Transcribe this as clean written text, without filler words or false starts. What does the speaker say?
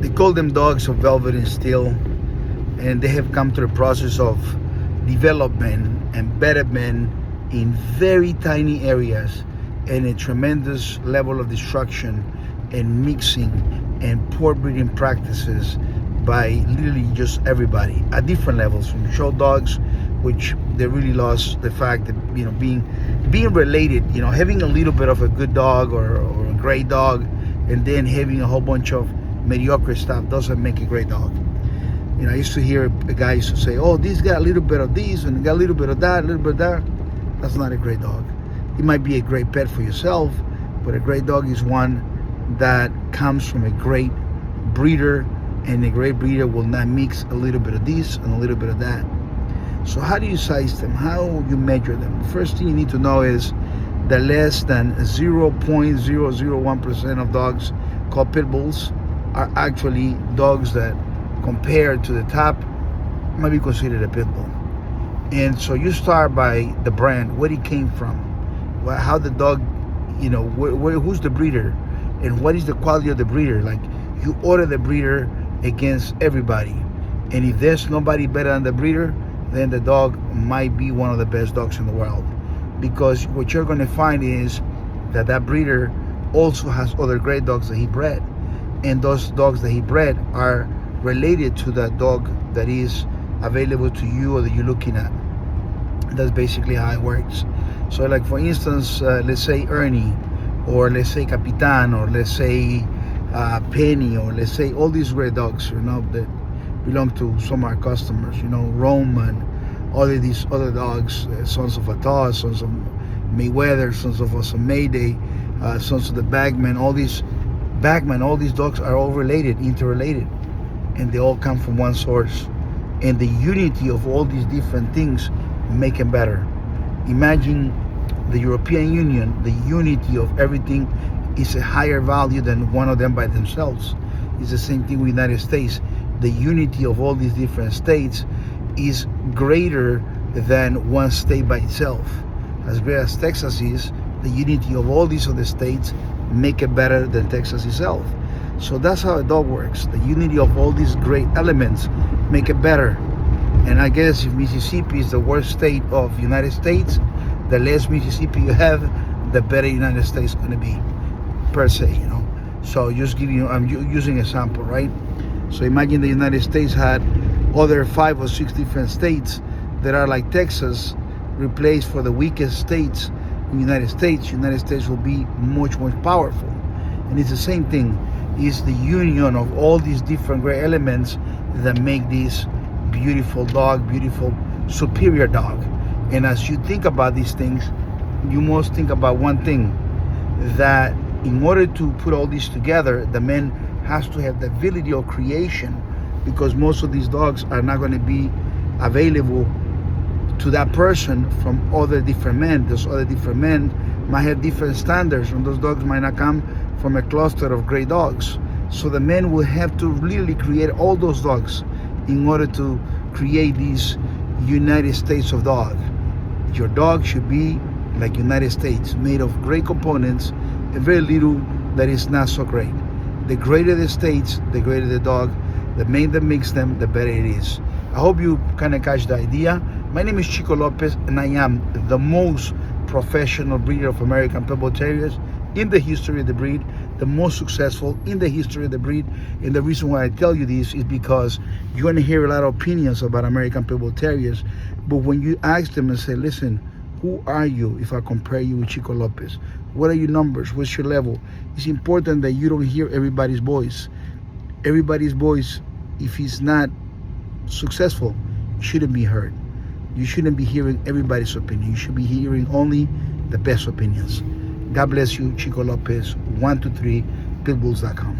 They call them dogs of velvet and steel, and they have come through a process of development and betterment in very tiny areas and a tremendous level of destruction and mixing and poor breeding practices by literally just everybody at different levels, from show dogs, which they really lost the fact that, you know, being related, you know, having a little bit of a good dog or a great dog, and then having a whole bunch of mediocre stuff doesn't make a great dog. You know, I used to hear guys who say, oh, this got a little bit of this and got a little bit of that, a little bit of that. That's not a great dog. It might be a great pet for yourself, but a great dog is one that comes from a great breeder, and a great breeder will not mix a little bit of this and a little bit of that. So how do you size them? How you measure them? The first thing you need to know is that less than 0.001% of dogs called Pitbulls are actually dogs that, compared to the top, might be considered a Pitbull. And so you start by the brand, where it came from, how the dog, you know, who's the breeder, and what is the quality of the breeder. Like, you order the breeder against everybody, and if there's nobody better than the breeder, then the dog might be one of the best dogs in the world, because what you're going to find is that that breeder also has other great dogs that he bred, and those dogs that he bred are related to that dog that is available to you or that you're looking at. That's basically how it works. So, like, for instance, let's say Ernie, or let's say Capitan, or let's say Penny, or let's say all these great dogs, you know, that belong to some of our customers, you know, Rome and all of these other dogs, Sons of Fatah, Sons of Mayweather, Sons of Awesome Mayday, Sons of the Bagman, all these dogs are all related, interrelated, and they all come from one source. And the unity of all these different things make them better. Imagine the European Union, the unity of everything is a higher value than one of them by themselves. It's the same thing with the United States. The unity of all these different states is greater than one state by itself. As great as Texas is, the unity of all these other states make it better than Texas itself. So that's how a dog works. The unity of all these great elements make it better. And I guess if Mississippi is the worst state of the United States, the less Mississippi you have, the better United States is going to be, per se, you know. So just giving you, I'm using a sample, right? So imagine the United States had other 5 or 6 different states that are like Texas, replaced for the weakest states in the United States. United States will be much more powerful. And it's the same thing. It's the union of all these different great elements that make this beautiful dog, beautiful, superior dog. And as you think about these things, you must think about one thing, that in order to put all this together, the man has to have the ability of creation, because most of these dogs are not going to be available to that person from other different men. Those other different men might have different standards, and those dogs might not come from a cluster of great dogs. So the man will have to really create all those dogs in order to create these United States of dog. Your dog should be like United States, made of great components and very little that is not so great. The greater the states, the greater the dog. The main that makes them, the better it is. I hope you kind of catch the idea. My name is Chico Lopez, and I am the most professional breeder of American Pitbull Terriers in the history of the breed, the most successful in the history of the breed. And the reason why I tell you this is because you're going to hear a lot of opinions about American Pitbull Terriers, but when you ask them and say, listen, who are you if I compare you with Chico Lopez? What are your numbers? What's your level? It's important that you don't hear everybody's voice. Everybody's voice, if he's not successful, shouldn't be heard. You shouldn't be hearing everybody's opinion. You should be hearing only the best opinions. God bless you. Chico Lopez, 123pitbulls.com.